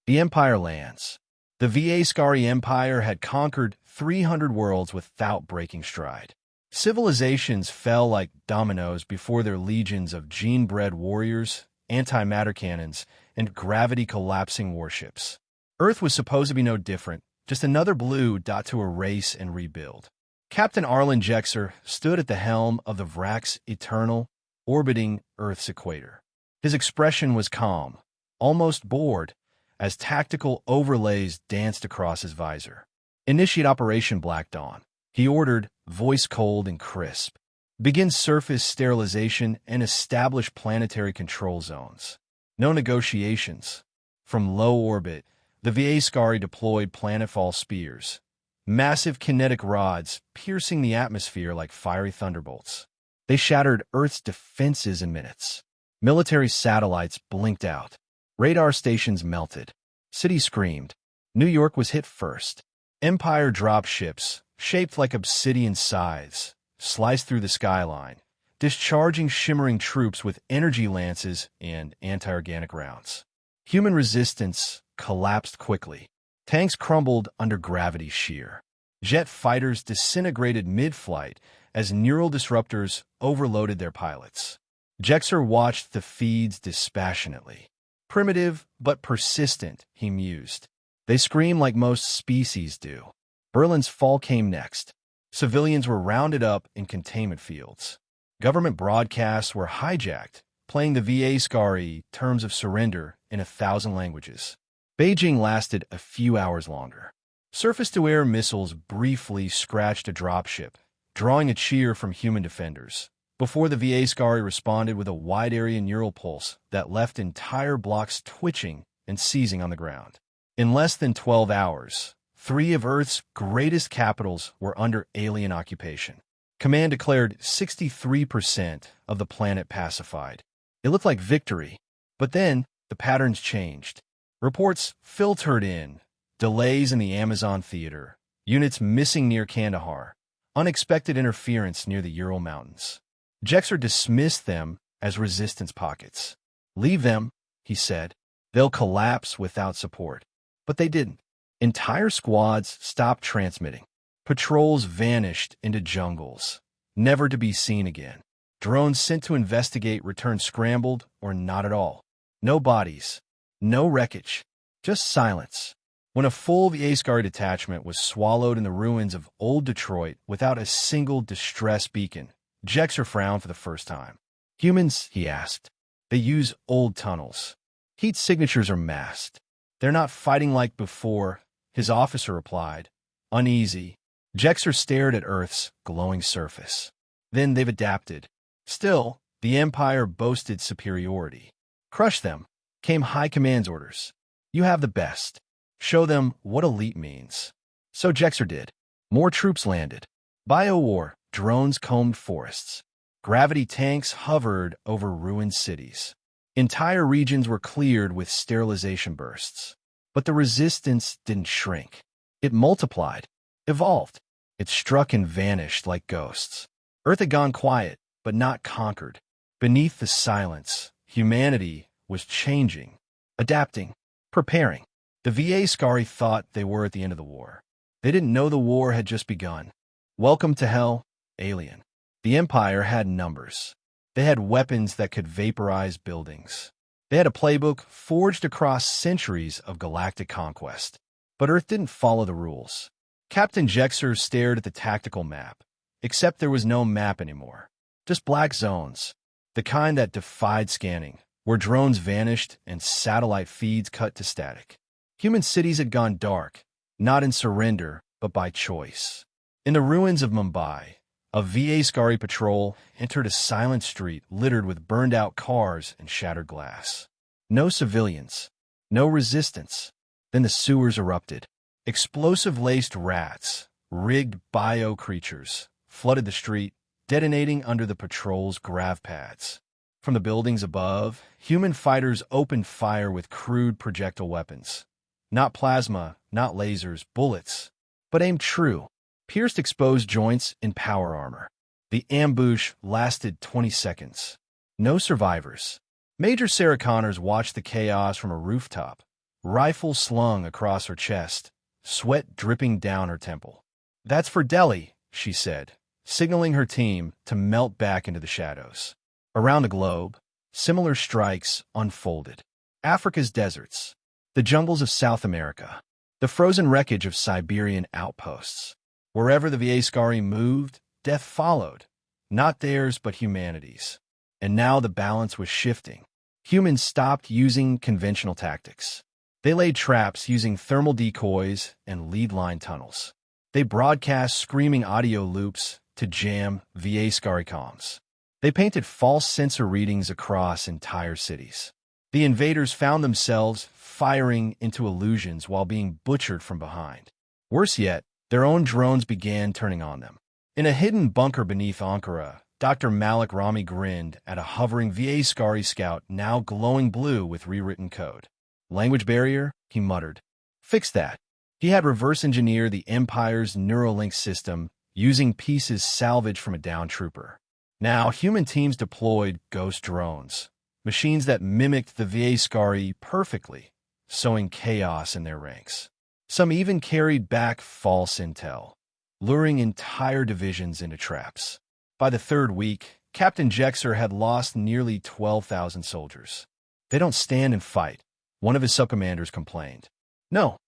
The Empire lands. The Va Empire had conquered 300 worlds without breaking stride. Civilizations fell like dominoes before their legions of gene-bred warriors, antimatter cannons, and gravity-collapsing warships. Earth was supposed to be no different, just another blue dot to erase and rebuild. Captain Arlen Jexer stood at the helm of the Vrax Eternal, orbiting Earth's equator. His expression was calm, almost bored, as tactical overlays danced across his visor. "Initiate Operation Black Dawn," he ordered, voice cold and crisp. "Begin surface sterilization and establish planetary control zones. No negotiations." From low orbit, the Va deployed planetfall spears, massive kinetic rods piercing the atmosphere like fiery thunderbolts. They shattered Earth's defenses in minutes. Military satellites blinked out. Radar stations melted. Cities screamed. New York was hit first. Empire dropships, shaped like obsidian scythes, sliced through the skyline, discharging shimmering troops with energy lances and anti-organic rounds. Human resistance collapsed quickly. Tanks crumbled under gravity's shear. Jet fighters disintegrated mid-flight as neural disruptors overloaded their pilots. Jexer watched the feeds dispassionately. "Primitive, but persistent," he mused. "They scream like most species do." Berlin's fall came next. Civilians were rounded up in containment fields. Government broadcasts were hijacked, playing the Va terms of surrender in 1,000 languages. Beijing lasted a few hours longer. Surface-to-air missiles briefly scratched a dropship, drawing a cheer from human defenders, before the Va responded with a wide-area neural pulse that left entire blocks twitching and seizing on the ground. In less than 12 hours, 3 of Earth's greatest capitals were under alien occupation. Command declared 63% of the planet pacified. It looked like victory, but then the patterns changed. Reports filtered in: delays in the Amazon theater, units missing near Kandahar, unexpected interference near the Ural Mountains. Jexer dismissed them as resistance pockets. "Leave them," he said. "They'll collapse without support." But they didn't. Entire squads stopped transmitting. Patrols vanished into jungles, never to be seen again. Drones sent to investigate returned scrambled or not at all. No bodies, no wreckage, just silence. When a full Va detachment was swallowed in the ruins of old Detroit without a single distress beacon, Jexer frowned for the first time. "Humans?" he asked. "They use old tunnels. Heat signatures are masked. They're not fighting like before," his officer replied, uneasy. Jexer stared at Earth's glowing surface. "Then they've adapted." Still, the Empire boasted superiority. "Crush them," came High Command's orders. "You have the best. Show them what elite means." So Jexer did. More troops landed. Biowar drones combed forests. Gravity tanks hovered over ruined cities. Entire regions were cleared with sterilization bursts. But the resistance didn't shrink. It multiplied, evolved. It struck and vanished like ghosts. Earth had gone quiet, but not conquered. Beneath the silence, humanity was changing, adapting, preparing. The Va thought they were at the end of the war. They didn't know the war had just begun. Welcome to hell, alien. The Empire had numbers. They had weapons that could vaporize buildings. They had a playbook forged across centuries of galactic conquest. But Earth didn't follow the rules. Captain Jexer stared at the tactical map, except there was no map anymore. Just black zones, the kind that defied scanning, where drones vanished and satellite feeds cut to static. Human cities had gone dark, not in surrender, but by choice. In the ruins of Mumbai, a Va patrol entered a silent street littered with burned-out cars and shattered glass. No civilians, no resistance. Then the sewers erupted. Explosive-laced rats, rigged bio creatures, flooded the street, detonating under the patrol's grav pads. From the buildings above, human fighters opened fire with crude projectile weapons. Not plasma, not lasers, bullets, but aimed true. Pierced exposed joints in power armor. The ambush lasted 20 seconds. No survivors. Major Sarah Connors watched the chaos from a rooftop, rifle slung across her chest, sweat dripping down her temple. "That's for Delhi," she said, signaling her team to melt back into the shadows. Around the globe, similar strikes unfolded. Africa's deserts, the jungles of South America, the frozen wreckage of Siberian outposts. Wherever the Viascari moved, death followed, not theirs but humanity's. And now the balance was shifting. Humans stopped using conventional tactics. They laid traps using thermal decoys and lead-line tunnels. They broadcast screaming audio loops to jam Viascari comms. They painted false sensor readings across entire cities. The invaders found themselves firing into illusions while being butchered from behind. Worse yet, their own drones began turning on them. In a hidden bunker beneath Ankara, Dr. Malik Rami grinned at a hovering Viascari scout now glowing blue with rewritten code. "Language barrier," he muttered. "Fix that." He had reverse-engineered the Empire's Neuralink system using pieces salvaged from a downed trooper. Now, human teams deployed ghost drones, machines that mimicked the Viascari perfectly, sowing chaos in their ranks. Some even carried back false intel, luring entire divisions into traps. By the third week, Captain Jexer had lost nearly 12,000 soldiers. "They don't stand and fight," one of his subcommanders complained. "No,"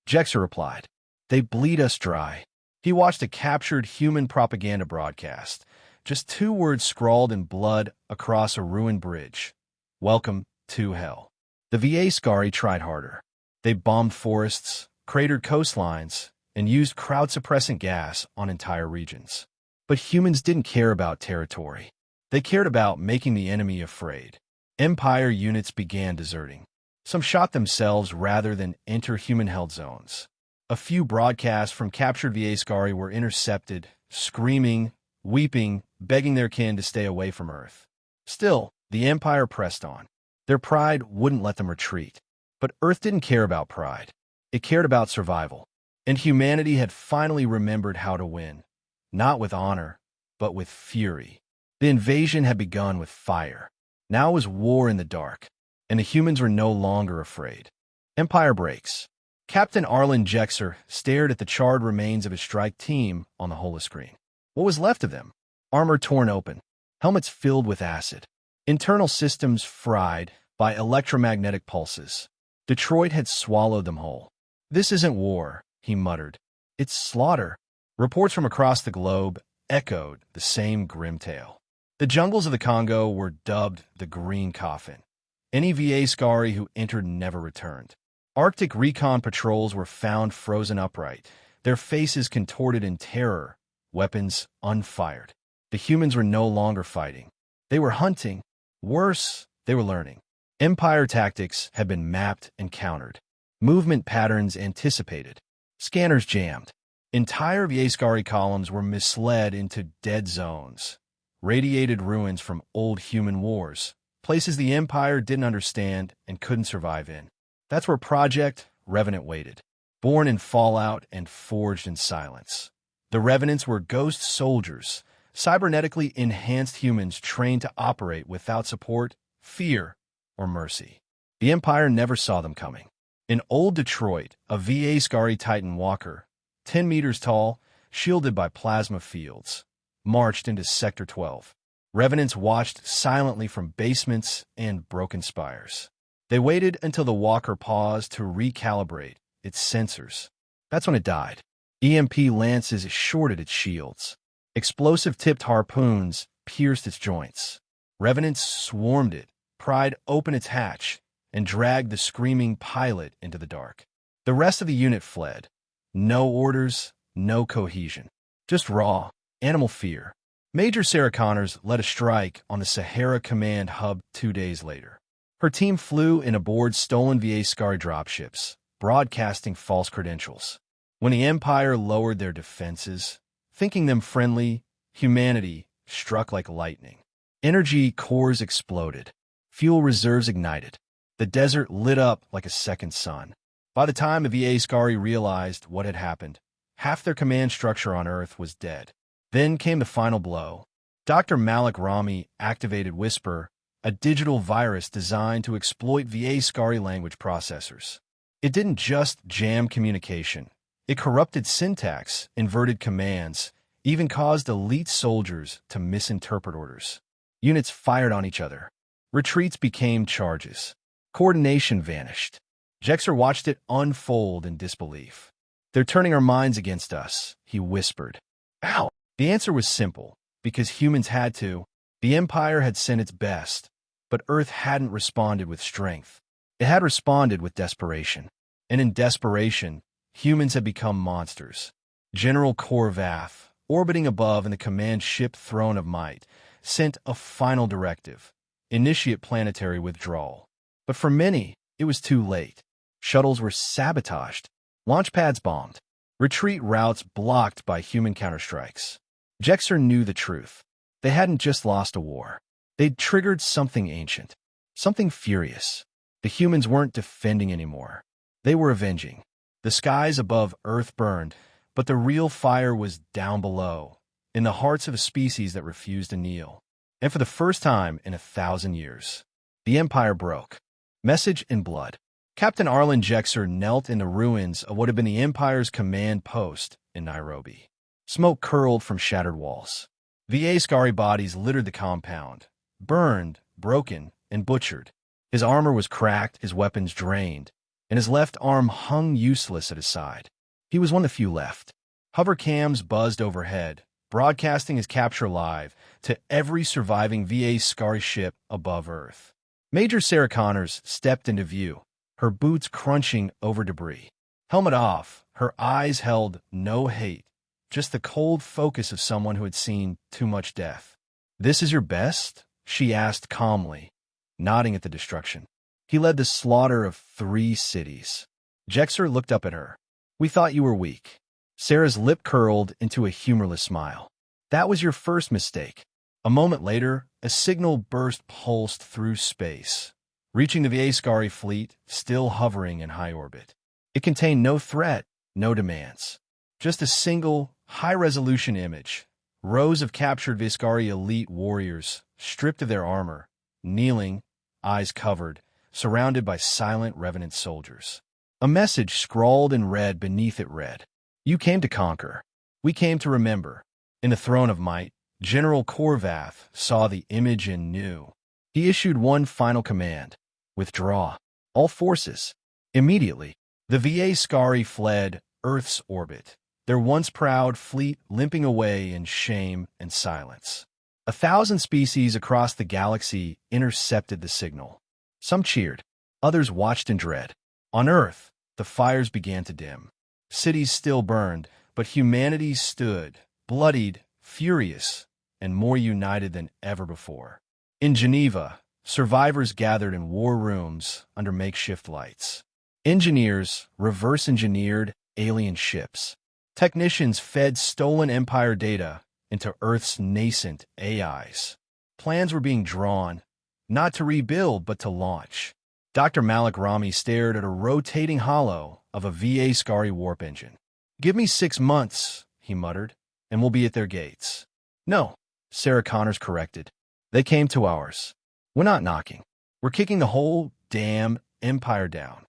Jexer replied. "They bleed us dry." He watched a captured human propaganda broadcast, just 2 words scrawled in blood across a ruined bridge. "Welcome to hell." The Viascari tried harder. They bombed forests, cratered coastlines, and used crowd-suppressant gas on entire regions. But humans didn't care about territory. They cared about making the enemy afraid. Empire units began deserting. Some shot themselves rather than enter human-held zones. A few broadcasts from captured Viascari were intercepted, screaming, weeping, begging their kin to stay away from Earth. Still, the Empire pressed on. Their pride wouldn't let them retreat. But Earth didn't care about pride. It cared about survival. And humanity had finally remembered how to win. Not with honor, but with fury. The invasion had begun with fire. Now it was war in the dark, and the humans were no longer afraid. Empire breaks. Captain Arlen Jexer stared at the charred remains of his strike team on the holoscreen. What was left of them? Armor torn open, helmets filled with acid, internal systems fried by electromagnetic pulses. Detroit had swallowed them whole. "This isn't war," he muttered. "It's slaughter." Reports from across the globe echoed the same grim tale. The jungles of the Congo were dubbed the Green Coffin. Any Viascari who entered never returned. Arctic recon patrols were found frozen upright, their faces contorted in terror, weapons unfired. The humans were no longer fighting. They were hunting. Worse, they were learning. Empire tactics had been mapped and countered. Movement patterns anticipated. Scanners jammed. Entire Viascari columns were misled into dead zones, radiated ruins from old human wars, places the Empire didn't understand and couldn't survive in. That's where Project Revenant waited, born in fallout and forged in silence. The Revenants were ghost soldiers, cybernetically enhanced humans trained to operate without support, fear, or mercy. The Empire never saw them coming. In old Detroit, a Viascari Titan Walker, 10 meters tall, shielded by plasma fields, marched into Sector 12. Revenants watched silently from basements and broken spires. They waited until the Walker paused to recalibrate its sensors. That's when it died. EMP lances shorted its shields. Explosive-tipped harpoons pierced its joints. Revenants swarmed it, pried open its hatch, and dragged the screaming pilot into the dark. The rest of the unit fled. No orders, no cohesion. Just raw, animal fear. Major Sarah Connors led a strike on the Sahara Command Hub 2 days later. Her team flew in aboard stolen Viascari dropships, broadcasting false credentials. When the Empire lowered their defenses, thinking them friendly, humanity struck like lightning. Energy cores exploded. Fuel reserves ignited. The desert lit up like a second sun. By the time the Viascari realized what had happened, half their command structure on Earth was dead. Then came the final blow. Dr. Malik Rami activated Whisper, a digital virus designed to exploit Viascari language processors. It didn't just jam communication. It corrupted syntax, inverted commands, even caused elite soldiers to misinterpret orders. Units fired on each other. Retreats became charges. Coordination vanished. Jexer watched it unfold in disbelief. "They're turning our minds against us," he whispered. "How?" The answer was simple. Because humans had to. The Empire had sent its best, but Earth hadn't responded with strength. It had responded with desperation. And in desperation, humans had become monsters. General Korvath, orbiting above in the command ship Throne of Might, sent a final directive: initiate planetary withdrawal. But for many, it was too late. Shuttles were sabotaged, launch pads bombed, retreat routes blocked by human counterstrikes. Jexer knew the truth. They hadn't just lost a war. They'd triggered something ancient, something furious. The humans weren't defending anymore. They were avenging. The skies above Earth burned, but the real fire was down below, in the hearts of a species that refused to kneel. And for the first time in 1,000 years, the Empire broke. Message in blood. Captain Arlen Jexer knelt in the ruins of what had been the Empire's command post in Nairobi. Smoke curled from shattered walls. VA Scari bodies littered the compound, burned, broken, and butchered. His armor was cracked, his weapons drained, and his left arm hung useless at his side. He was one of the few left. Hover cams buzzed overhead, broadcasting his capture live to every surviving VA Scari ship above Earth. Major Sarah Connors stepped into view, her boots crunching over debris. Helmet off, her eyes held no hate, just the cold focus of someone who had seen too much death. "This is your best?" she asked calmly, nodding at the destruction. He led the slaughter of 3 cities. Jexer looked up at her. "We thought you were weak." Sarah's lip curled into a humorless smile. "That was your first mistake." A moment later, a signal burst pulsed through space, reaching the VA Scari fleet still hovering in high orbit. It contained no threat, no demands. Just a single, high-resolution image. Rows of captured Viscari elite warriors, stripped of their armor, kneeling, eyes covered, surrounded by silent Revenant soldiers. A message scrawled in red beneath it read, "You came to conquer. We came to remember." In the Throne of Might, General Korvath saw the image and knew. He issued one final command: withdraw. All forces. Immediately, the VA Scari fled Earth's orbit, their once proud fleet limping away in shame and silence. 1,000 species across the galaxy intercepted the signal. Some cheered, others watched in dread. On Earth, the fires began to dim. Cities still burned, but humanity stood, bloodied, furious, and more united than ever before. In Geneva, survivors gathered in war rooms under makeshift lights. Engineers reverse-engineered alien ships. Technicians fed stolen Empire data into Earth's nascent AIs. Plans were being drawn, not to rebuild, but to launch. Dr. Malik Rami stared at a rotating hollow of a VA Scari warp engine. "Give me 6 months," he muttered, "and we'll be at their gates." "No," Sarah Connors corrected. "They came to ours. We're not knocking. We're kicking the whole damn Empire down."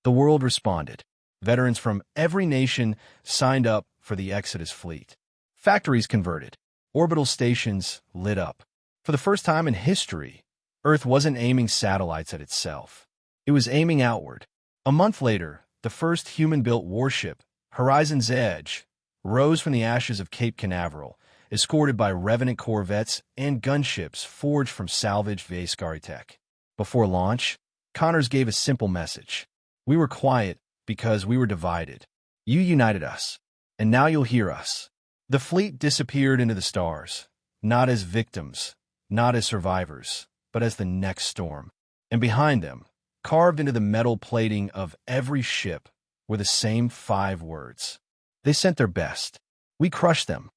The world responded. Veterans from every nation signed up for the Exodus fleet. Factories converted. Orbital stations lit up. For the first time in history, Earth wasn't aiming satellites at itself. It was aiming outward. A month later, the first human-built warship, Horizon's Edge, rose from the ashes of Cape Canaveral, escorted by Revenant corvettes and gunships forged from salvaged VA Scari tech. Before launch, Connors gave a simple message. "We were quiet because we were divided. You united us, and now you'll hear us." The fleet disappeared into the stars, not as victims, not as survivors, but as the next storm. And behind them, carved into the metal plating of every ship, were the same 5 words. They sent their best. We crushed them.